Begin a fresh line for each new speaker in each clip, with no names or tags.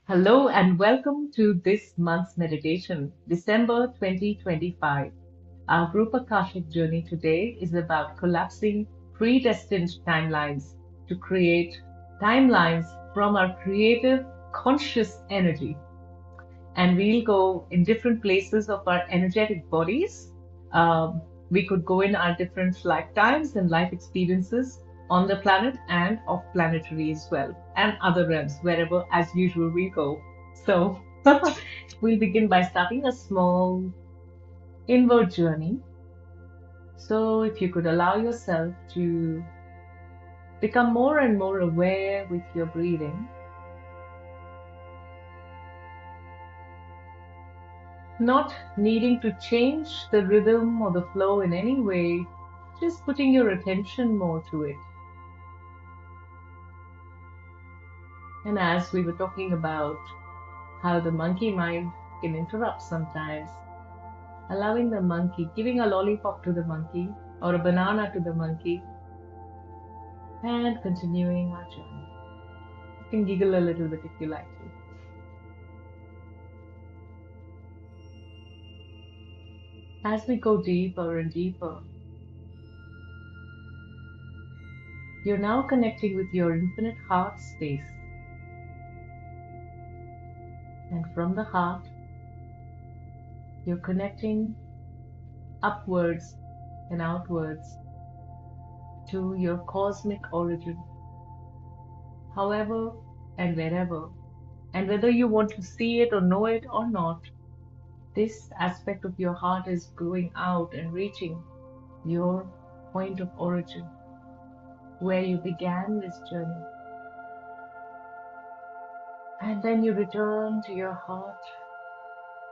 Hello and welcome to this month's meditation, December 2025. Our group Akashic journey today is about collapsing predestined timelines to create timelines from our creative conscious energy. And we'll go in different places of our energetic bodies. We could go in our different lifetimes and life experiences on the planet and off planetary as well, and other realms, wherever as usual we go. So we'll begin by starting a small inward journey. So if you could allow yourself to become more and more aware with your breathing, not needing to change the rhythm or the flow in any way, just putting your attention more to it. And as we were talking about how the monkey mind can interrupt sometimes, allowing the monkey, giving a lollipop to the monkey or a banana to the monkey, and continuing our journey. You can giggle a little bit if you like to. As we go deeper and deeper, you're now connecting with your infinite heart space. And from the heart, you're connecting upwards and outwards to your cosmic origin. However and wherever, and whether you want to see it or know it or not, this aspect of your heart is going out and reaching your point of origin, where you began this journey. And then you return to your heart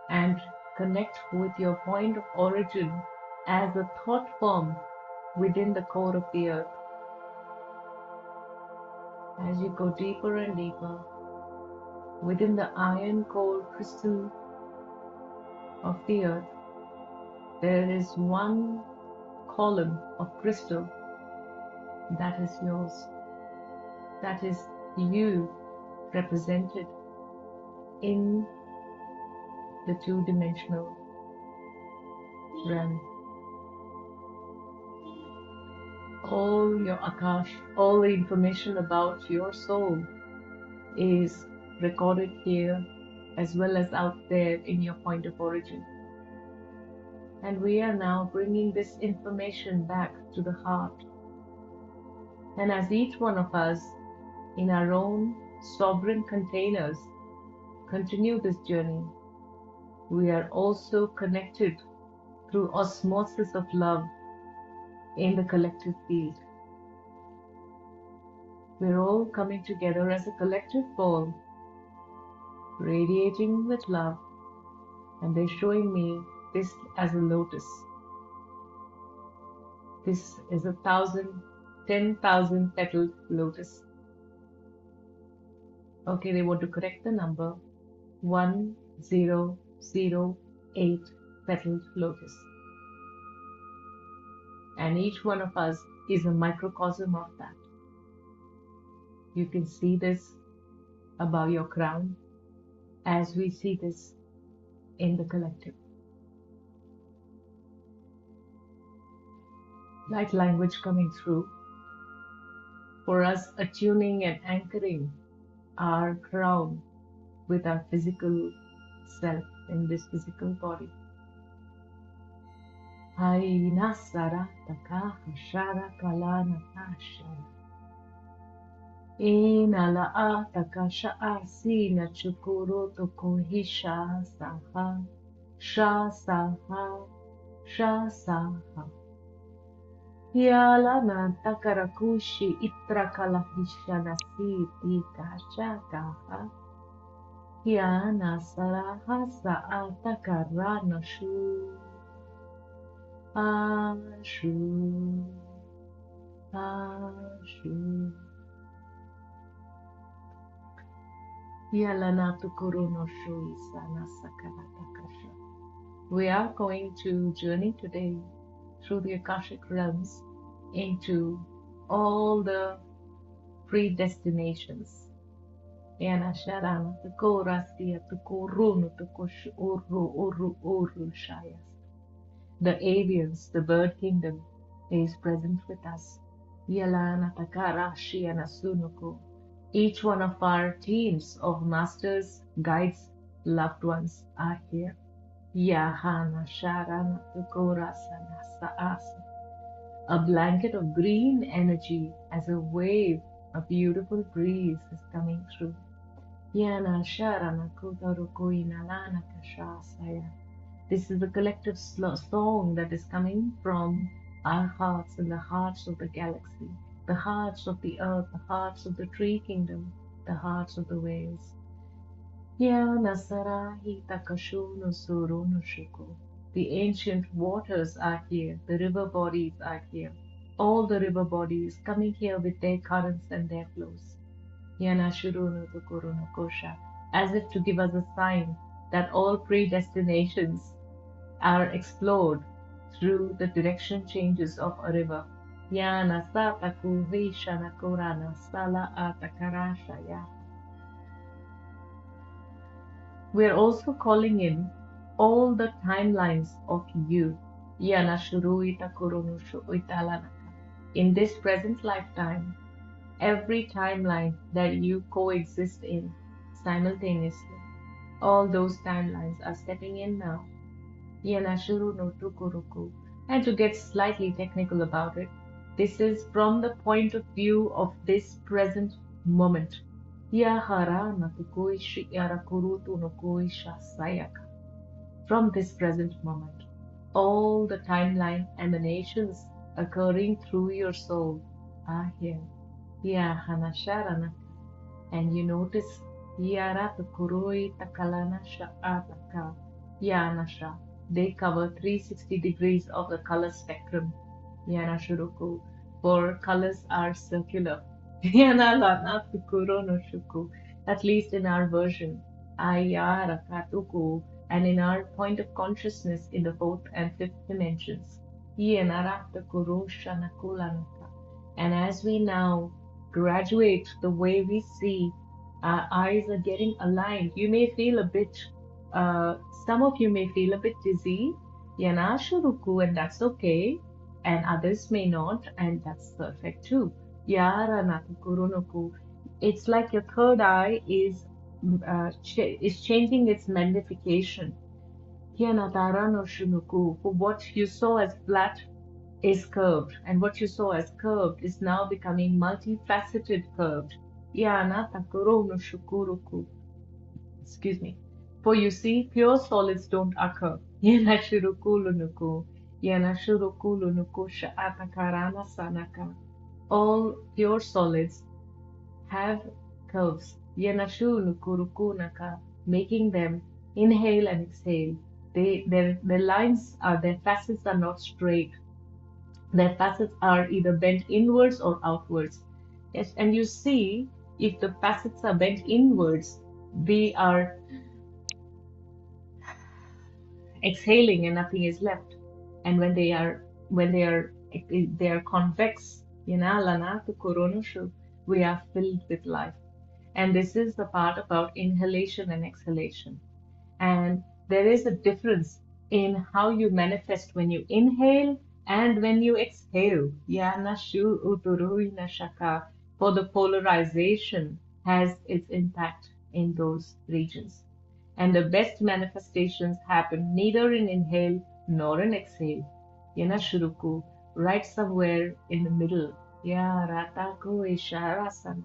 and connect with your point of origin as a thought form within the core of the earth. As you go deeper and deeper within the iron core crystal of the earth, there is one column of crystal that is yours. That is you represented in the two-dimensional realm. All your Akash, all the information about your soul is recorded here as well as out there in your point of origin. And we are now bringing this information back to the heart. And as each one of us in our own sovereign containers continue this journey, we are also connected through osmosis of love in the collective field. We're all coming together as a collective ball, radiating with love, and they're showing me this as a lotus. This is 10,000 petaled lotus. Okay, they want to correct the number. 1008 petaled lotus. And each one of us is a microcosm of that. You can see this above your crown as we see this in the collective. Light language coming through for us, attuning and anchoring our crown with our physical self in this physical body. Aina sarata shara kalana ashaya. Ina laata sha asina chukuro toko hisha saha. Sha saha. Sha saha. Yalana takarakushi itra kalahisha nasiti kashakaha. Yana saraha saata karana shu. Ashu. Ashu. Yalana tukuruno shu isana sakaratakasha. We are going to journey today through the Akashic Realms into all the predestinations Yana Sharana, the Korastia, the Korunu, the Kosh Uru Shayas. The avians, the bird kingdom, is present with us. Yalana Takarashi and Asunuko. Each one of our teams of masters, guides, loved ones are here. Yahana Sharana Tukorasana Saasa. A blanket of green energy as a wave, a beautiful breeze is coming through. Yana Sharana Kudarukoina Lana Kashasaya. This is the collective song that is coming from our hearts and the hearts of the galaxy, the hearts of the earth, the hearts of the tree kingdom, the hearts of the waves. Yana Sarahi Takashuno Suruno Shuko. The ancient waters are here, the river bodies are here. All the river bodies coming here with their currents and their flows. Yana Shurunu Tukurunu Kosha, as if to give us a sign that all predestinations are explored through the direction changes of a river. Yana Sataku Vishana Kurana Sala Atakarashaya. We are also calling in all the timelines of you. Yana Shuruita Kurunushu Italanaka. In this present lifetime, every timeline that you coexist in simultaneously, all those timelines are stepping in now. Yanashuru no Tukuruku. And to get slightly technical about it, this is from the point of view of this present moment. Yahara natukui shi yarakurutu no kui shasayaka. From this present moment, all the timeline emanations occurring through your soul are here. Yahanasharana. And you notice Yaratukurui Takalana Sha'ataka Yanasha. They cover 360 degrees of the color spectrum. Yanashuruku. For colors are circular. Yanalana Tukuro no Shuku. At least in our version. Ayarakatuku. And in our point of consciousness in the fourth and fifth dimensions. Yanaratakuru Shanakulanaka. And as we now graduate the way we see, our eyes are getting aligned. You may feel a bit, some of you may feel a bit dizzy, Yanashuruku, and that's okay. And others may not, and that's perfect too. Yaranatukurunuku. It's like your third eye is changing its magnification. Yanataranushunuku. For what you saw as flat is curved, and what you saw as curved is now becoming multifaceted curved. Yana takuro no shukuruku. Excuse me. For you see, pure solids don't occur. Yana shurukulunuku. Yana shurukulunuku sha'atakarana sanaka. All pure solids have curves. Yana shunukurukunaka, making them inhale and exhale. Their lines are, their facets are not straight. Their facets are either bent inwards or outwards. Yes, and you see, if the facets are bent inwards, they are exhaling and nothing is left. And they are convex, we are filled with life. And this is the part about inhalation and exhalation. And there is a difference in how you manifest when you inhale and when you exhale. Yanashu uturuina shaka. For the polarization has its impact in those regions. And the best manifestations happen neither in inhale nor in exhale. Yanashuruku, right somewhere in the middle. Ya rataku isharasana.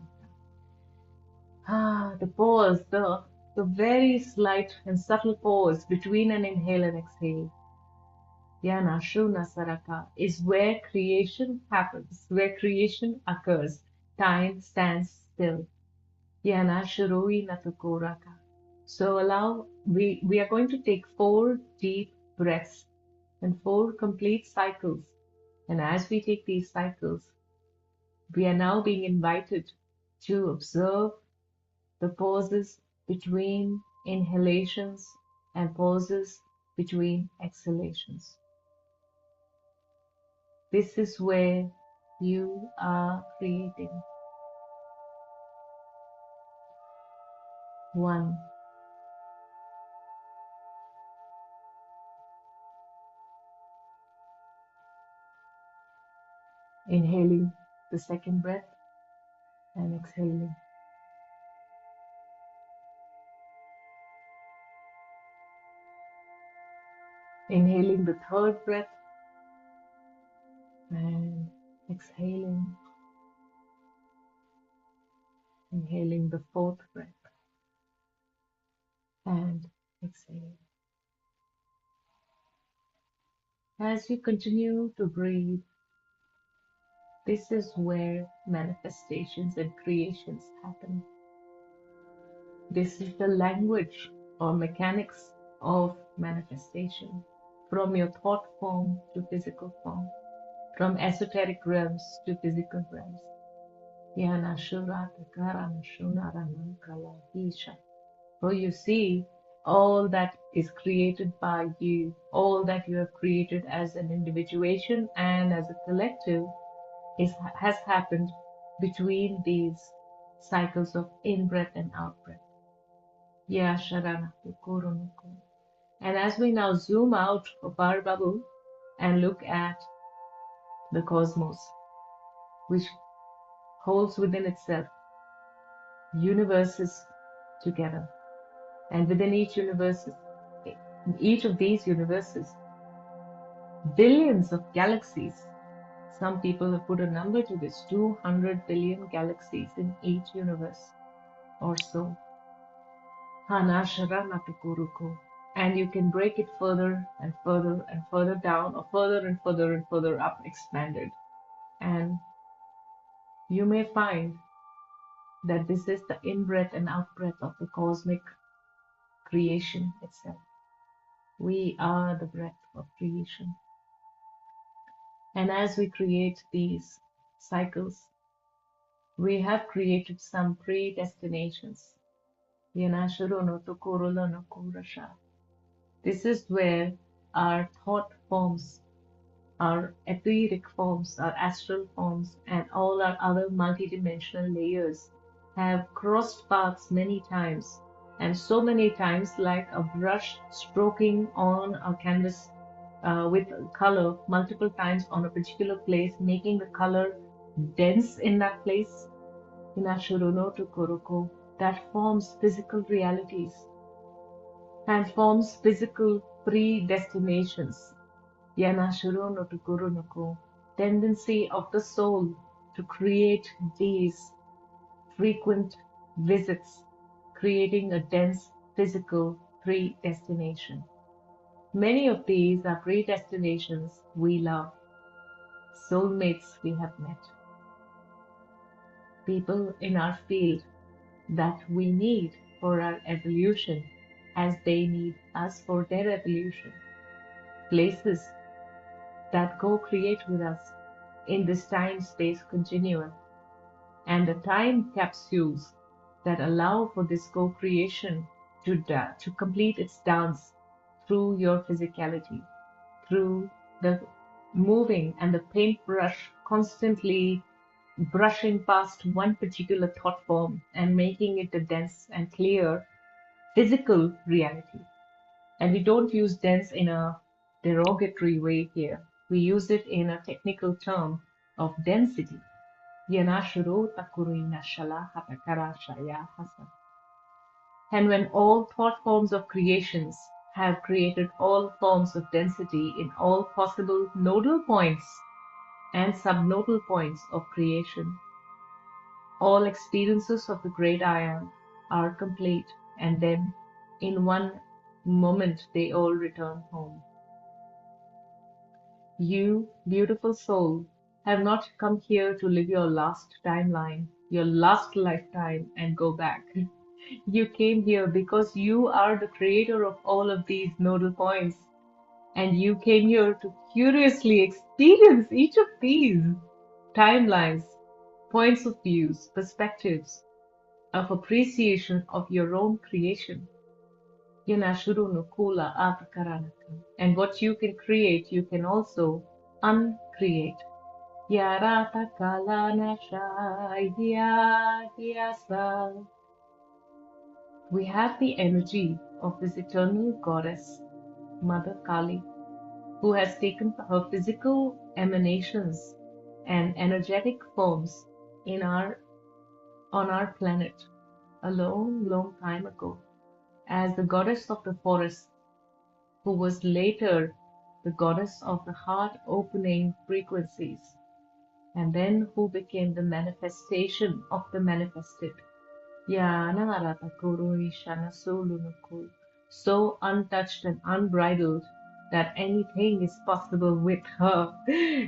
The pause, the very slight and subtle pause between an inhale and exhale, Yana Shuna Saraka, is where creation happens, where creation occurs. Time stands still. Yana Shurui Natukoraka. So we are going to take 4 deep breaths and 4 complete cycles. And as we take these cycles, we are now being invited to observe the pauses between inhalations and pauses between exhalations. This is where you are creating. 1. Inhaling the second breath and exhaling. Inhaling the third breath and exhaling. Inhaling the fourth breath and exhaling. As you continue to breathe, this is where manifestations and creations happen. This is the language or mechanics of manifestation, from your thought form to physical form, from esoteric realms to physical realms. Yana Shurata Karana Shunarana Kala Isha. For you see, all that is created by you, all that you have created as an individuation and as a collective has happened between these cycles of in-breath and out-breath. Yeah, Sharana, Kurunuku. And as we now zoom out of our bubble and look at the cosmos, which holds within itself universes together, and within each of these universes, billions of galaxies. Some people have put a number to this, 200 billion galaxies in each universe or so. And you can break it further and further and further down, or further and further and further up, expanded. And you may find that this is the in-breath and out-breath of the cosmic creation itself. We are the breath of creation. And as we create these cycles, we have created some predestinations. This is where our thought forms, our etheric forms, our astral forms, and all our other multidimensional layers have crossed paths many times, and so many times like a brush stroking on a canvas with color multiple times on a particular place, making the color dense in that place. That forms physical realities and forms physical predestinations. Tendency of the soul to create these frequent visits, creating a dense physical predestination. Many of these are predestinations we love, soulmates we have met, people in our field that we need for our evolution as they need us for their evolution, places that co-create with us in this time-space continuum, and the time capsules that allow for this co-creation to complete its dance through your physicality, through the moving and the paintbrush constantly brushing past one particular thought form and making it a dense and clear physical reality. And we don't use dense in a derogatory way here. We use it in a technical term of density. And when all thought forms of creations have created all forms of density in all possible nodal points and subnodal points of creation, all experiences of the great I am are complete, and then in one moment they all return home. You, beautiful soul, have not come here to live your last timeline, your last lifetime, and go back. You came here because you are the creator of all of these nodal points, and you came here to curiously experience each of these timelines, points of views, perspectives of appreciation of your own creation. And what you can create, you can also uncreate. We have the energy of this eternal goddess, Mother Kali, who has taken her physical emanations and energetic forms in on our planet a long, long time ago as the goddess of the forest, who was later the goddess of the heart opening frequencies, and then who became the manifestation of the manifested. Ya Nangarata Kuru Ishana Sulunuku, so untouched and unbridled that anything is possible with her.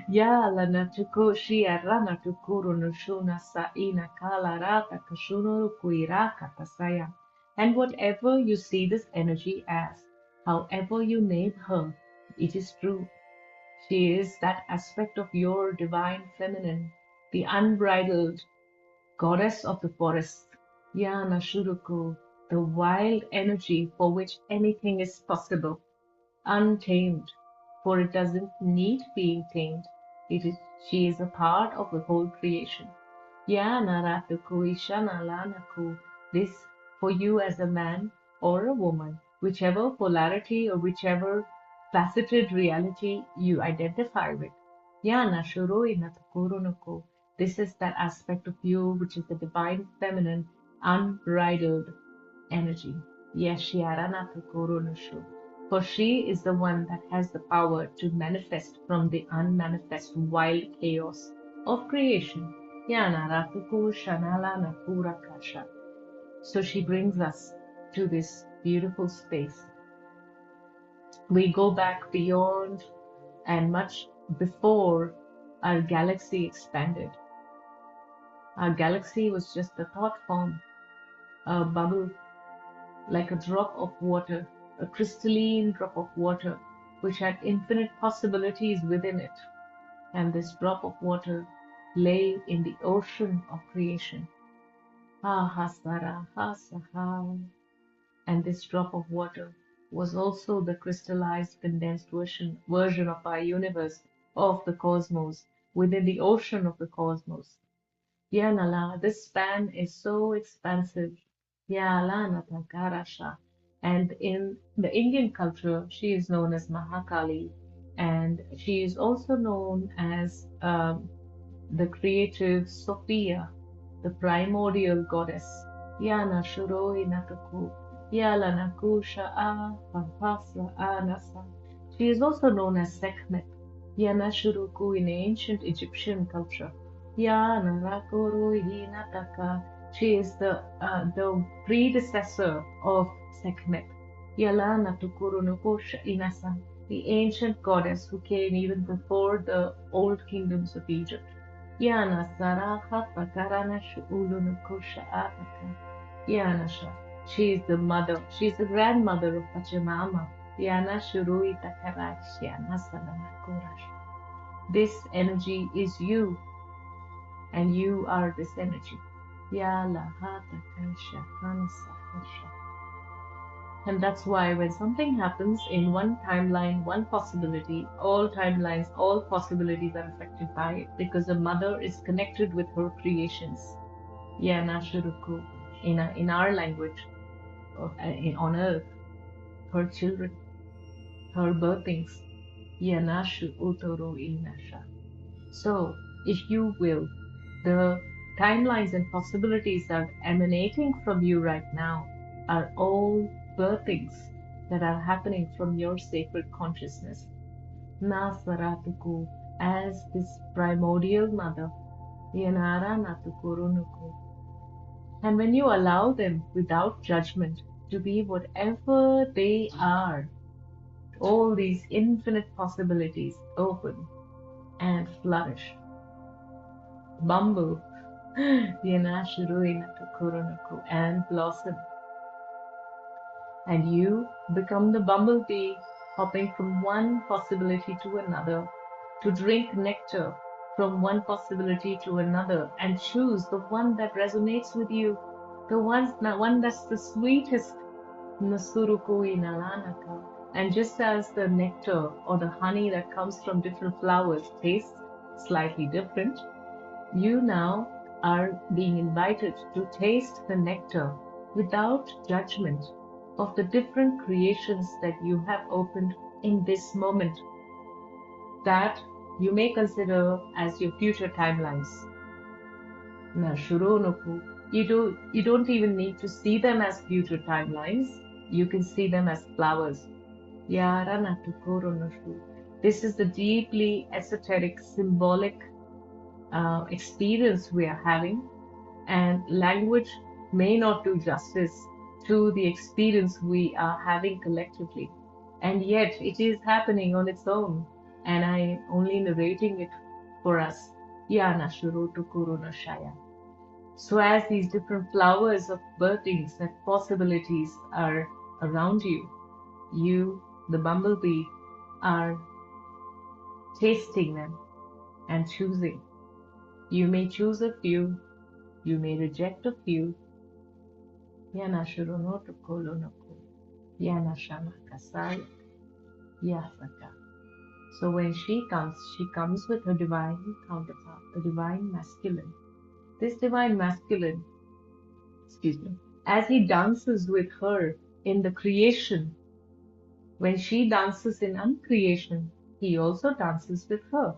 Ya Lana Tukoshi Arana Tukuru Nushuna Saina Kala Rata Kashunu Kuiraka Tasaya. And whatever you see this energy as, however you name her, it is true. She is that aspect of your divine feminine, the unbridled goddess of the forest, Yana Shuruku, the wild energy for which anything is possible, untamed, for it doesn't need being tamed. She is a part of the whole creation. Yana Ratuku Ishana Lanaku, this for you as a man or a woman, whichever polarity or whichever faceted reality you identify with. Yana Shuroi Natakurunuku, this is that aspect of you which is the divine feminine, unbridled energy. Yeshiaranatakurunushu. For she is the one that has the power to manifest from the unmanifest wild chaos of creation. Yanaratuku Shanala Nakura Kasha. So she brings us to this beautiful space. We go back beyond and much before our galaxy expanded. Our galaxy was just a thought form, a bubble, like a drop of water, a crystalline drop of water, which had infinite possibilities within it. And this drop of water lay in the ocean of creation. Ahasara hasaha. And this drop of water was also the crystallized, condensed version of our universe, of the cosmos, within the ocean of the cosmos. Yanala, this span is so expansive. Yalana Tankarasha. And in the Indian culture, she is known as Mahakali, and she is also known as the creative Sophia, the primordial goddess. Yana Shuroi Nakaku, Yala Nakusha A Pahasa Anasa. She is also known as Sekhmet, Yana Shuruku in ancient Egyptian culture. Yana Rakuru Hinataka. She is the predecessor of Sekhmet. Yala Natukuru Nukosha Inasa, the ancient goddess who came even before the old kingdoms of Egypt. Yana Saraha Pakaranash Ulunukusha Ataka. Yanasha. She is the mother. She is the grandmother of Pachamama. Yana Shurui Takarash Yana Sananakorash. This energy is you, and you are this energy. Yala Hata Kansha Hansa Kasha. And that's why when something happens in one timeline, one possibility, all timelines, all possibilities are affected by it because the mother is connected with her creations. Yana Shuruku, in our language, on earth, her children, her birthings. Yanashu Utoro Inasha. So, if you will, the timelines and possibilities that are emanating from you right now are all birthings that are happening from your sacred consciousness. Nasaratuku, as this primordial mother, Yanara Natukurunuku. And when you allow them without judgment to be whatever they are, all these infinite possibilities open and flourish. Bumble, and blossom. And you become the bumblebee, hopping from one possibility to another, to drink nectar from one possibility to another, and choose the one that resonates with you, the one that's the sweetest. And just as the nectar or the honey that comes from different flowers tastes slightly different, you now are being invited to taste the nectar without judgment of the different creations that you have opened in this moment that you may consider as your future timelines. Now, Shuronoku, you don't even need to see them as future timelines. You can see them as flowers. Yaranatukoronashu. This is the deeply esoteric, symbolic experience we are having, and language may not do justice to the experience we are having collectively. And yet it is happening on its own, and I am only narrating it for us. Yanashurotukuronashaya. So as these different flowers of birthings and possibilities are around you, you, the bumblebee, are tasting them and choosing. You may choose a few, you may reject a few. Yanashuronotukolonoko, Yanashamakasaya, Yasaka. So when she comes with her divine counterpart, the divine masculine. This divine masculine, excuse me, as he dances with her in the creation, when she dances in uncreation, he also dances with her.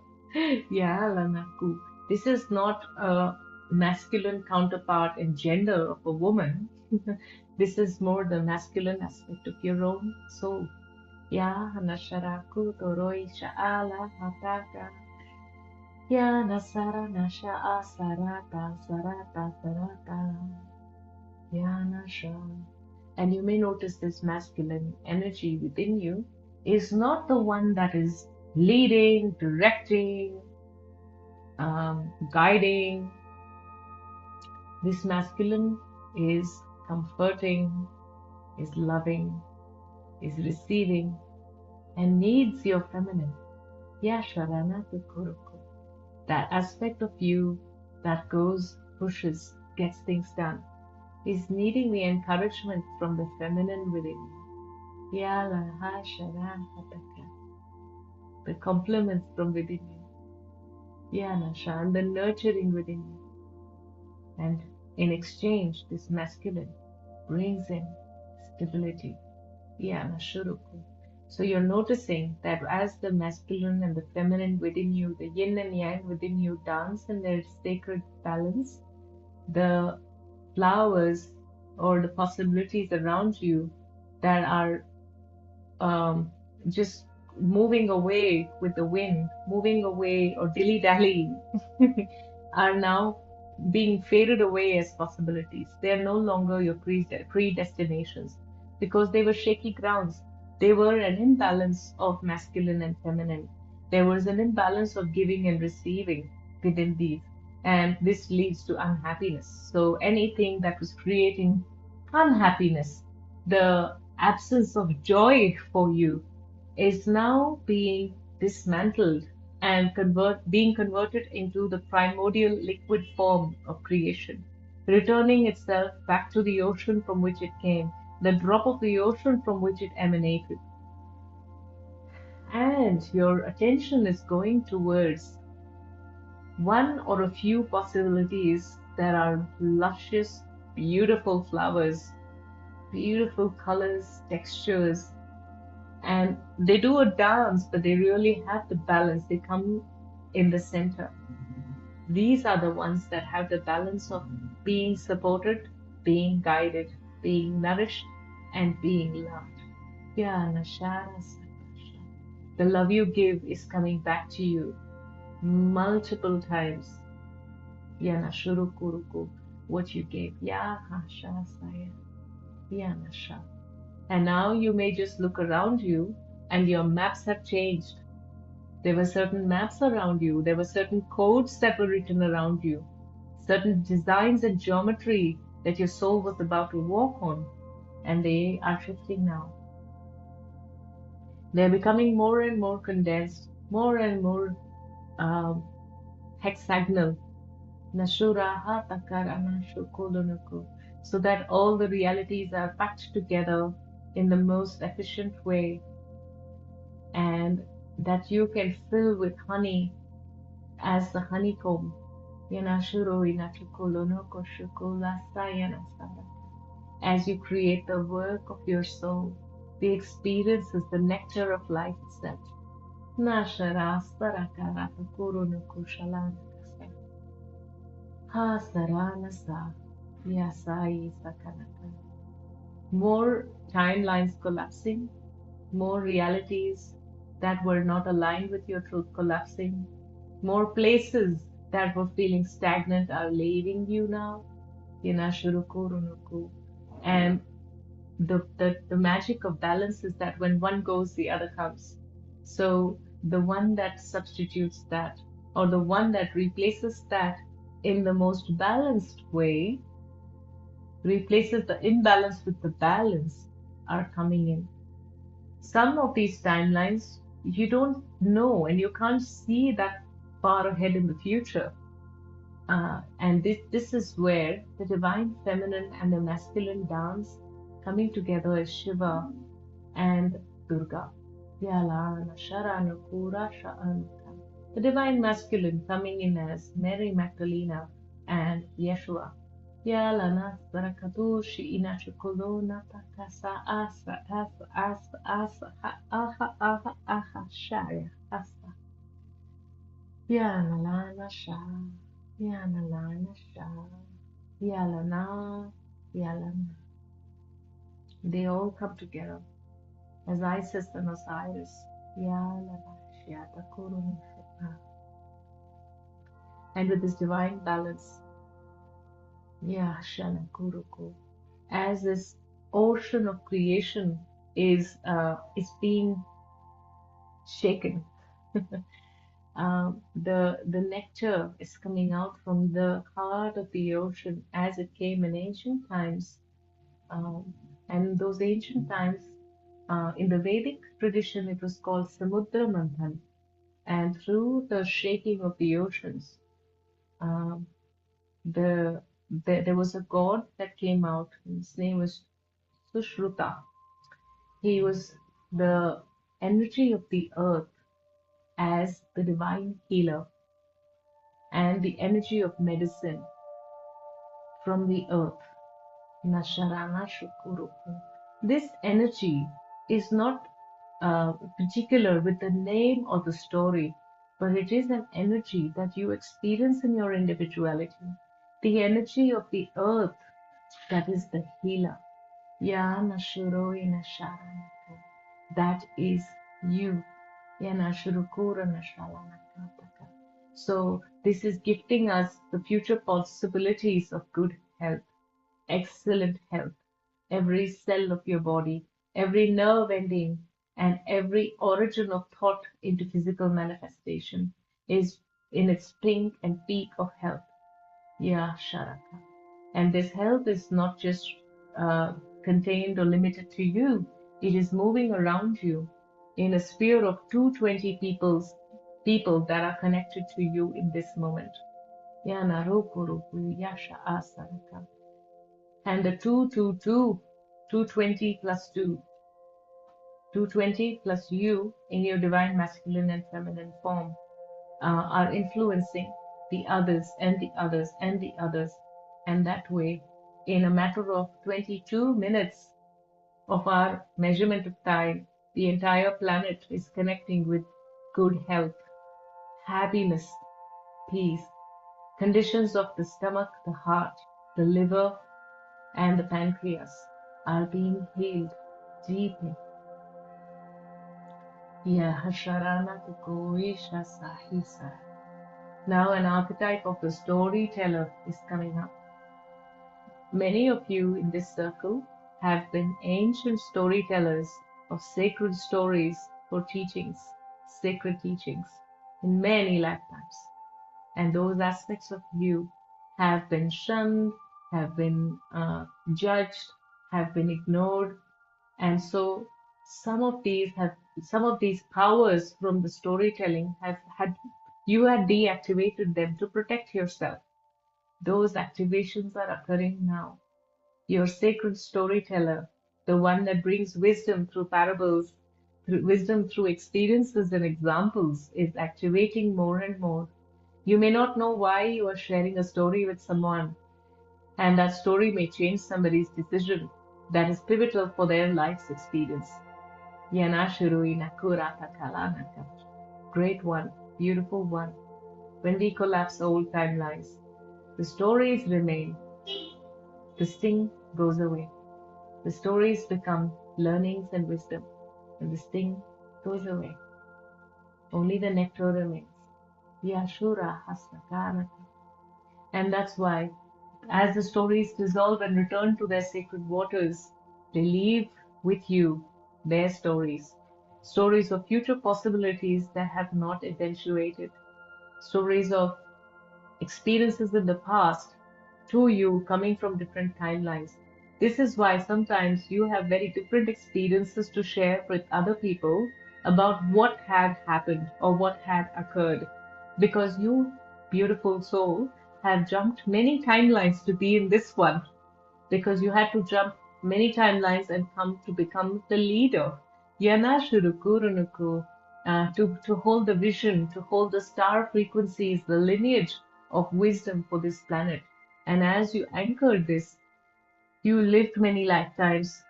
Yeah, Lanaku. This is not a masculine counterpart in gender of a woman. This is more the masculine aspect of your own soul. Ya Nasharaku Toroi Sha'ala Hataka. Ya Nasara Nasha Asarata Sarata Sarata. Ya Nasha. And you may notice this masculine energy within you is not the one that is leading, directing, guiding. This masculine is comforting, is loving, is receiving, and needs your feminine. Yasharana Kuruku. That aspect of you that goes, pushes, gets things done, is needing the encouragement from the feminine within you. The compliments from within you. Yanasha, and the nurturing within you. And in exchange, this masculine brings in stability. Yanashuruku. So you're noticing that as the masculine and the feminine within you, the yin and yang within you dance in their sacred balance, the flowers or the possibilities around you that are just moving away with the wind, moving away or dilly-dallying, are now being faded away as possibilities. They are no longer your predestinations because they were shaky grounds. They were an imbalance of masculine and feminine. There was an imbalance of giving and receiving within these, and this leads to unhappiness. So anything that was creating unhappiness, the absence of joy for you, is now being dismantled and being converted into the primordial liquid form of creation, returning itself back to the ocean from which it came, the drop of the ocean from which it emanated. And your attention is going towards one or a few possibilities that are luscious, beautiful flowers, beautiful colors, textures, and they do a dance, but they really have the balance. They come in the center. These are the ones that have the balance of being supported, being guided, being nourished, and being loved. The love you give is coming back to you multiple times. Yanashurukuruku, what you gave. Yahashasaya. Yanasha. And now you may just look around you and your maps have changed. There were certain maps around you. There were certain codes that were written around you. Certain designs and geometry that your soul was about to walk on. And they are shifting now. They're becoming more and more condensed, more and more hexagonal. So that all the realities are packed together in the most efficient way, and that you can fill with honey as the honeycomb. As you create the work of your soul, the experience is the nectar of life itself. Nashara Sarakaraka Kurunu Kushalanakasa. Ha Saranasa Yasai Sakanaka. More timelines collapsing, more realities that were not aligned with your truth collapsing, more places that were feeling stagnant are leaving you now. Yinashurukurunuku. And the magic of balance is that when one goes, the other comes. So the one that substitutes that, or the one that replaces that in the most balanced way, replaces the imbalance with the balance, are coming in. Some of these timelines you don't know and you can't see that far ahead in the future. And this is where the divine feminine and the masculine dance coming together as Shiva and Durga. Yalana Sharana Kura Sha'anuka. The divine masculine coming in as Mary Magdalena and Yeshua. Yalana Sarakatushi Inachukulona Takasa Asa Asa Asa Asa Aha Aha Aha Shaya Asa. Yanalana Sha Yanalana Sha Yalana Yalana. They all come together as Isis and Osiris. And with this divine balance, as this ocean of creation is being shaken, the nectar is coming out from the heart of the ocean as it came in ancient times. And those ancient times, in the Vedic tradition, it was called Samudra Manthan. And through the shaking of the oceans, um, there was a god that came out. His name was Sushruta. He was the energy of the earth as the divine healer and the energy of medicine from the earth. Nasharana Shukuruku. This energy is not particular with the name or the story, but it is an energy that you experience in your individuality. The energy of the earth that is the healer. Yana Shuro Inasharanaka. That is you. Yana Shurukura Nashalanaka. So this is gifting us the future possibilities of good health, excellent health. Every cell of your body, every nerve ending, and every origin of thought into physical manifestation is in its pink and peak of health. Yeah, Sharaka. And this health is not just contained or limited to you, it is moving around you in a sphere of 220 people that are connected to you in this moment. Yeah, Narokuruku, Yasha Asaraka. And the 222, 220 plus 2, 220 plus you in your divine masculine and feminine form are influencing the others and the others and the others. And that way, in a matter of 22 minutes of our measurement of time, the entire planet is connecting with good health, happiness, peace, conditions of the stomach, the heart, the liver, and the pancreas are being healed deeply. Now an archetype of the storyteller is coming up. Many of you in this circle have been ancient storytellers of sacred stories for teachings, sacred teachings in many lifetimes. And those aspects of you have been shunned, have been judged, have been ignored. And so some of these powers from the storytelling you had deactivated them to protect yourself. Those activations are occurring now. Your sacred storyteller, the one that brings wisdom through parables, wisdom through experiences and examples, is activating more and more. You may not know why you are sharing a story with someone, And that story may change somebody's decision that is pivotal for their life's experience. Yanashuru inakurata kalanaka. Great one, beautiful one. When we collapse old timelines, the stories remain, the sting goes away. The stories become learnings and wisdom, and the sting goes away. Only the nectar remains. Yashura Hasakanaka. And that's why, as the stories dissolve and return to their sacred waters, they leave with you their stories. Stories of future possibilities that have not eventuated. Stories of experiences in the past to you coming from different timelines. This is why sometimes you have very different experiences to share with other people about what had happened or what had occurred. Because you, beautiful soul, have jumped many timelines to be in this one because you had to jump many timelines and come to become the leader. Yanashurukurunuku, to hold the vision, to hold the star frequencies, the lineage of wisdom for this planet. And as you anchored this, you lived many lifetimes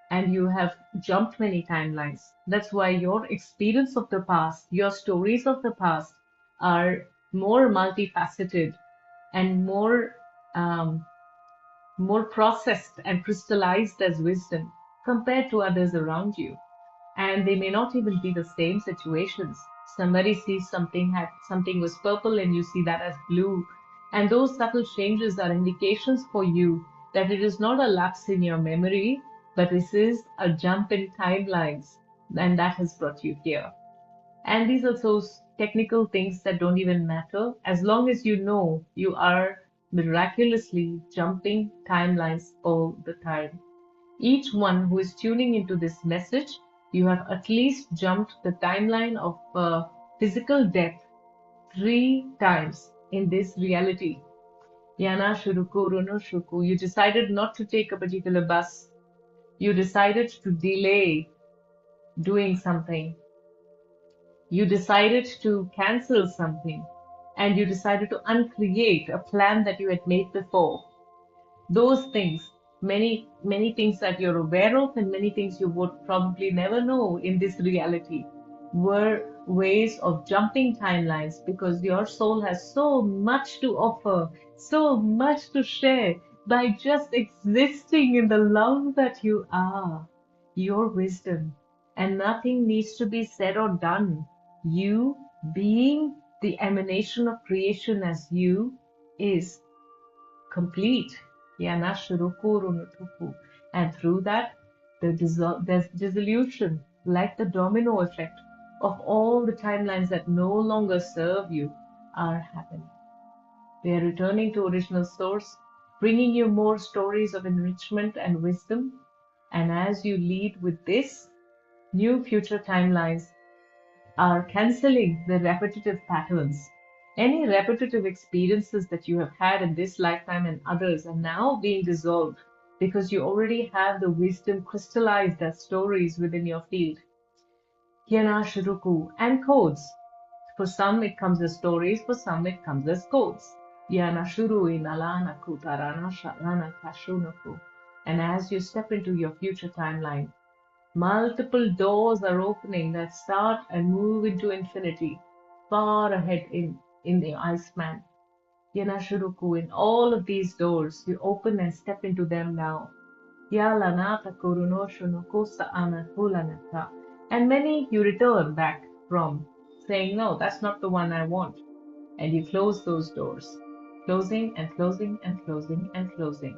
and you have jumped many timelines. That's why your experience of the past, your stories of the past are more multifaceted and um, more processed and crystallized as wisdom compared to others around you. And they may not even be the same situations. Somebody sees something was purple and you see that as blue. And those subtle changes are indications for you that it is not a lapse in your memory, but this is a jump in timelines. And that has brought you here. And these are those technical things that don't even matter as long as you know you are miraculously jumping timelines all the time. Each one who is tuning into this message, you have at least jumped the timeline of physical death 3 times in this reality. Yana Shuruku Runo Shuku. You decided not to take a particular bus. You decided to delay doing something. You decided to cancel something. And you decided to uncreate a plan that you had made before. Those things, many things that you're aware of and many things you would probably never know in this reality were ways of jumping timelines because your soul has so much to offer, so much to share by just existing in the love that you are, your wisdom. And nothing needs to be said or done. You being the emanation of creation as you is complete. Yanashurukurunutuku. And through that, there's dissolution, like the domino effect of all the timelines that no longer serve you are happening. They are returning to original source, bringing you more stories of enrichment and wisdom. And as you lead with this, new future timelines are canceling the repetitive patterns. Any repetitive experiences that you have had in this lifetime and others are now being dissolved because you already have the wisdom crystallized as stories within your field. Yana Shuruku and codes. For some it comes as stories, for some it comes as codes. Yana Shuru in Alana Kutarana Shalana Kashunaku. And as you step into your future timeline, multiple doors are opening that start and move into infinity, far ahead in the Iceman. Yanashuruku, in all of these doors, you open and step into them now. Yalanata kurunoshunukusa anakulanata. And many you return back from, saying, no, that's not the one I want. And you close those doors, closing and closing and closing and closing.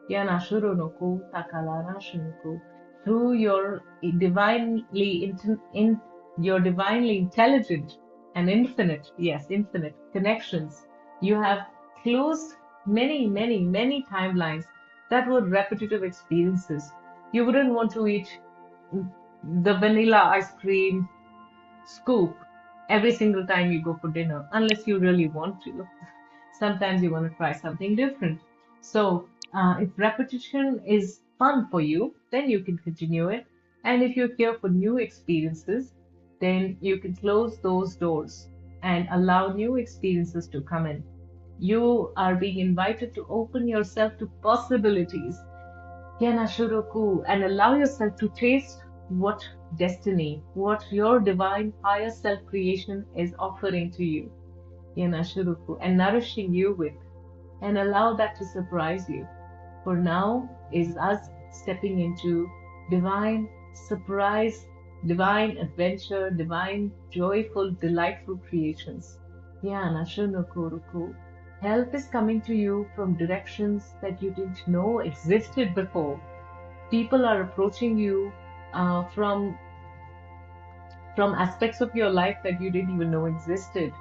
Yanashurunuku takalanashunuku. Through your your divinely intelligent and infinite, yes, infinite connections, you have closed many timelines that were repetitive experiences. You wouldn't want to eat the vanilla ice cream scoop every single time you go for dinner, unless you really want to. Sometimes you want to try something different. So, if repetition is fun for you, then you can continue it. And if you're here for new experiences, then you can close those doors and allow new experiences to come in. You are being invited to open yourself to possibilities. Yana Shuroku, and allow yourself to taste what destiny, what your divine higher self creation is offering to you. Yana Shuroku, and nourishing you with, and allow that to surprise you. For now is us stepping into divine surprise, divine adventure, divine, joyful, delightful creations. Yana Shunokuruku. Help is coming to you from directions that you didn't know existed before. People are approaching you from aspects of your life that you didn't even know existed.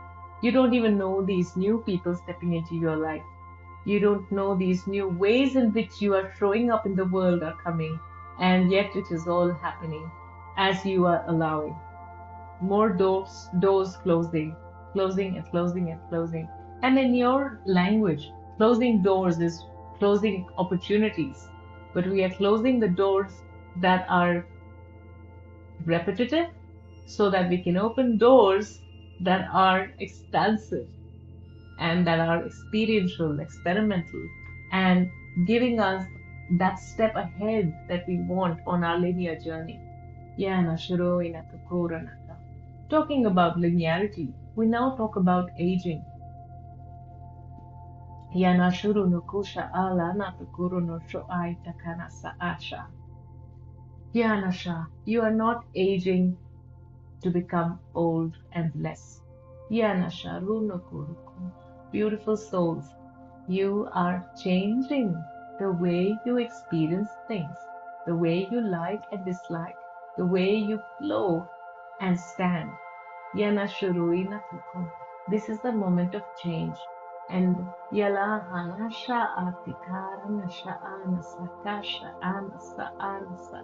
You don't even know these new people stepping into your life. You don't know these new ways in which you are showing up in the world are coming, and yet it is all happening as you are allowing. More doors closing, closing and closing and closing. And in your language, closing doors is closing opportunities, but we are closing the doors that are repetitive so that we can open doors that are expansive and that are experiential, experimental, and giving us that step ahead that we want on our linear journey. Yana shiro inaka koranaka. Talking about linearity, we now talk about aging. Yana shuru no kusha ala nata kuro no shoai takana sa asha. Yana sha, you are not aging to become old and less. Yana sha runo kuruku. Beautiful souls, you are changing the way you experience things, the way you like and dislike, the way you flow and stand. Yana shurui natukum. This is the moment of change. And yala hanasha atikara nasha anasa kasha anasa anasa.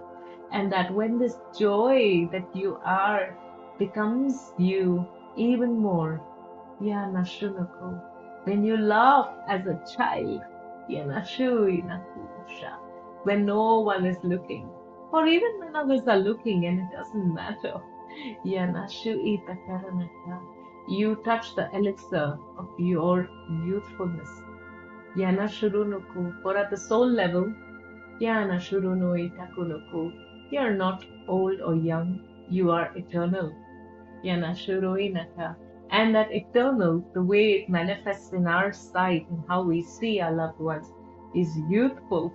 And that when this joy that you are becomes you even more. Yana shunuku. When you laugh as a child. Yana shui nakusha. When no one is looking. Or even when others are looking and it doesn't matter. You touch the elixir of your youthfulness. For at the soul level, you are not old or young, you are eternal. And that eternal, the way it manifests in our sight and how we see our loved ones, is youthful,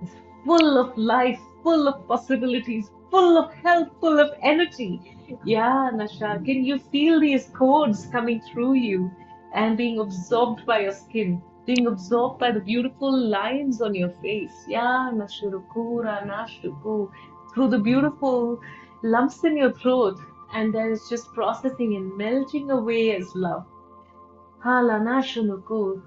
is full of life, full of possibilities, full of health, full of energy. Yeah, Nasha, can you feel these chords coming through you and being absorbed by your skin, being absorbed by the beautiful lines on your face? Yeah, Nashurukura, Nashuku, through the beautiful lumps in your throat, and there is just processing and melting away as love. Halanashunuku.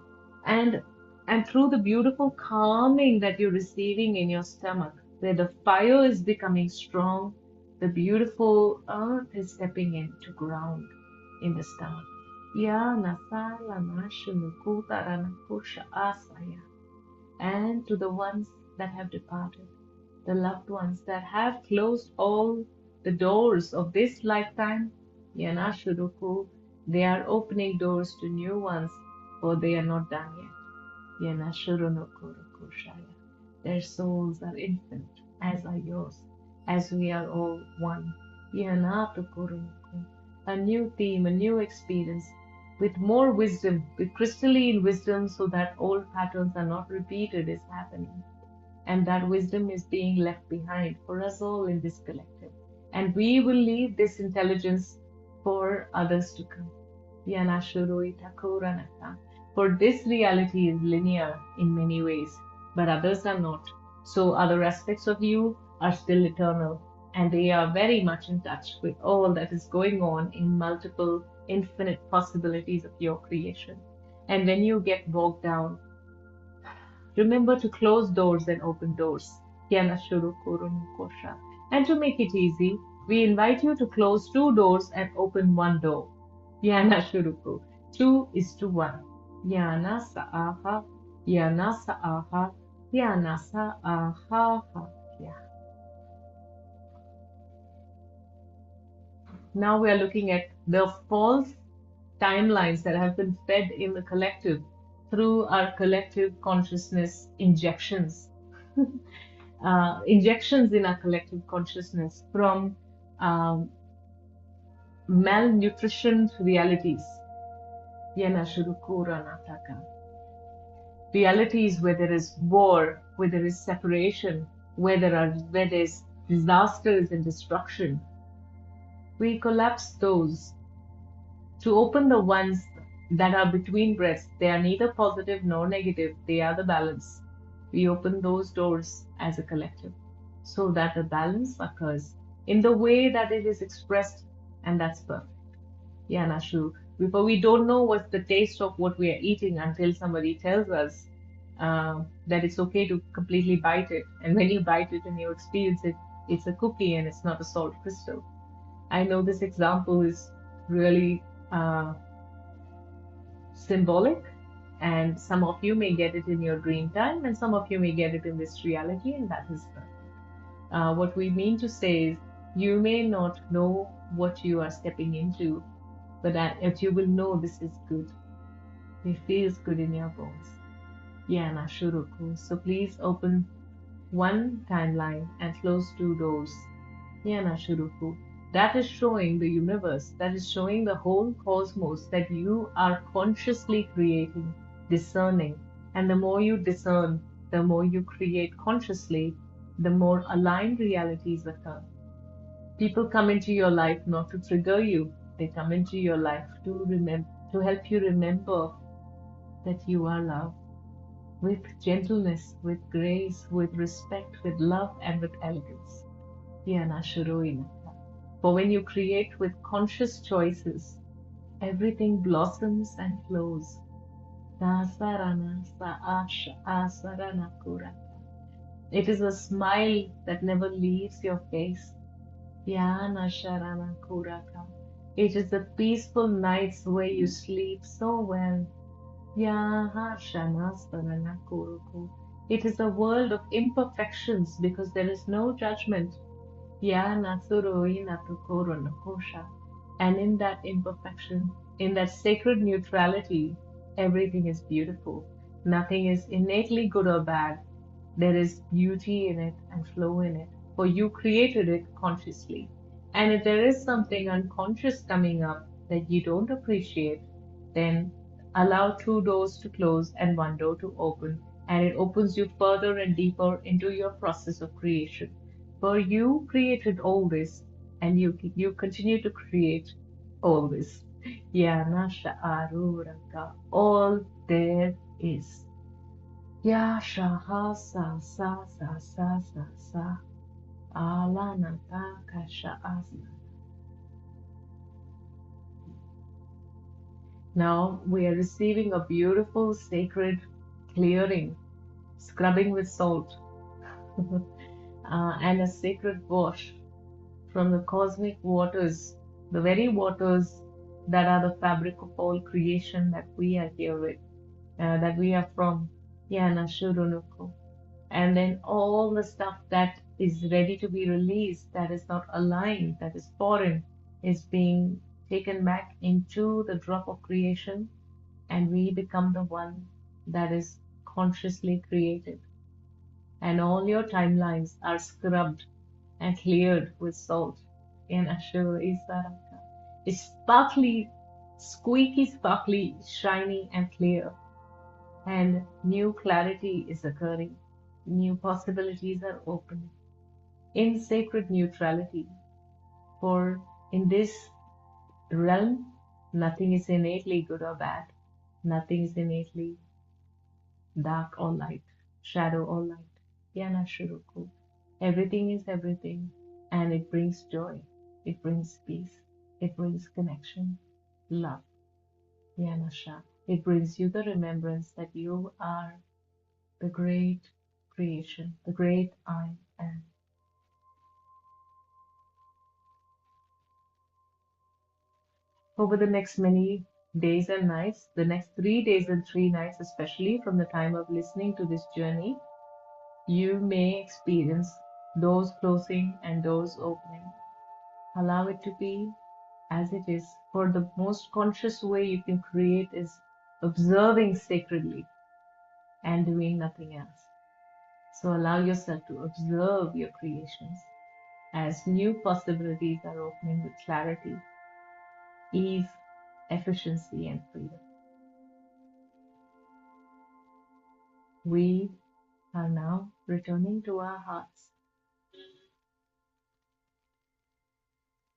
And and through the beautiful calming that you're receiving in your stomach, where the fire is becoming strong, the beautiful earth is stepping into ground in the stomach. Ya nasala nashunuku taranakusha asaya. And to the ones that have departed, the loved ones that have closed all the doors of this lifetime, Yanashuruku, they are opening doors to new ones, for they are not done yet. Yanashurunukurukushaya. Their souls are infinite, as are yours, as we are all one. Yanatukurunuku. A new theme, a new experience, with more wisdom, with crystalline wisdom, so that old patterns are not repeated, is happening. And that wisdom is being left behind for us all in this collective. And we will leave this intelligence for others to come. For this reality is linear in many ways, but others are not. So other aspects of you are still eternal, and they are very much in touch with all that is going on in multiple infinite possibilities of your creation. And when you get bogged down, remember to close doors and open doors. And to make it easy, we invite you to close two doors and open one door. Two is to one. Yana sa'aha, yana sa'aha, yana sa'aha. Now we are looking at the false timelines that have been fed in the collective through our collective consciousness injections, injections in our collective consciousness from um, malnutrition realities. Yana shurukura nataka. Realities where there is war, where there is separation, where there's disasters and destruction. We collapse those to open the ones that are between breaths. They are neither positive nor negative, they are the balance. We open those doors as a collective so that the balance occurs in the way that it is expressed, and that's perfect. Yeah, Nashu. Before we don't know what's the taste of what we are eating until somebody tells us that it's okay to completely bite it. And when you bite it and you experience it, it's a cookie and it's not a salt crystal. I know this example is really symbolic, and some of you may get it in your dream time, and some of you may get it in this reality, and that is perfect. What we mean to say is you may not know what you are stepping into, but that you will know this is good. It feels good in your bones. Yana Shuruku. So please open one timeline and close two doors. Yana Shuruku. That is showing the universe, that is showing the whole cosmos that you are consciously creating, discerning. And the more you discern, the more you create consciously, the more aligned realities occur. People come into your life not to trigger you, they come into your life to help you remember that you are love, with gentleness, with grace, with respect, with love, and with elegance. For when you create with conscious choices, everything blossoms and flows. It is a smile that never leaves your face. It is the peaceful nights where you sleep so well. It is a world of imperfections because there is no judgment. And in that imperfection, in that sacred neutrality, everything is beautiful. Nothing is innately good or bad. There is beauty in it and flow in it, for you created it consciously. And if there is something unconscious coming up that you don't appreciate, then allow two doors to close and one door to open, and it opens you further and deeper into your process of creation. For you created all this, and you continue to create all this. Yanasha Aruraka, all there is. Yasha ha sa sa sa sa sa sa alana ta kasha asa. Now we are receiving a beautiful sacred clearing, scrubbing with salt, and a sacred wash from the cosmic waters, the very waters that are the fabric of all creation that we are here with, that we are from. Yana Shurunuku. And then all the stuff that is ready to be released, that is not aligned, that is foreign, is being taken back into the drop of creation, and we become the one that is consciously created. And all your timelines are scrubbed and cleared with salt in Ashura Isaraka. It's sparkly, squeaky, sparkly, shiny, and clear. And new clarity is occurring. New possibilities are opening in sacred neutrality. For in this realm, nothing is innately good or bad. Nothing is innately dark or light, shadow or light. Yana Shuruku. Everything is everything, and it brings joy. It brings peace. It brings connection, love. Yanasha. It brings you the remembrance that you are the great creation, the great I am. Over the next many days and nights, the next 3 days and 3 nights, especially from the time of listening to this journey, you may experience doors closing and doors opening. Allow it to be, as it is. For the most conscious way you can create is observing sacredly and doing nothing else. So allow yourself to observe your creations as new possibilities are opening with clarity, ease, efficiency, and freedom. We are now returning to our hearts.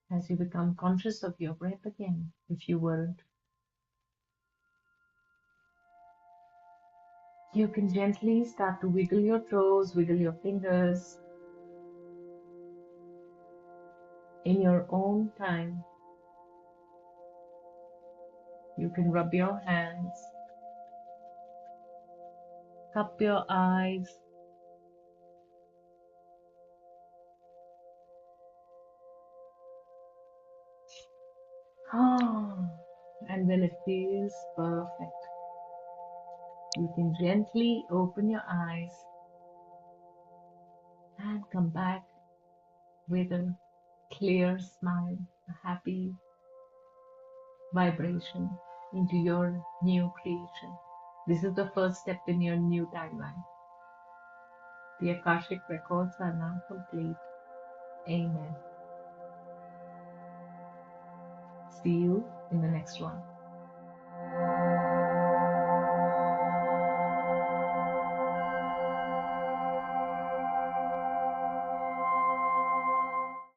As you become conscious of your breath again, if you weren't, you can gently start to wiggle your toes, wiggle your fingers in your own time. You can rub your hands, cup your eyes, and when it feels perfect, you can gently open your eyes and come back with a clear smile, a happy vibration into your new creation. This is the first step in your new timeline. The Akashic records are now complete. Amen. See you in the next one.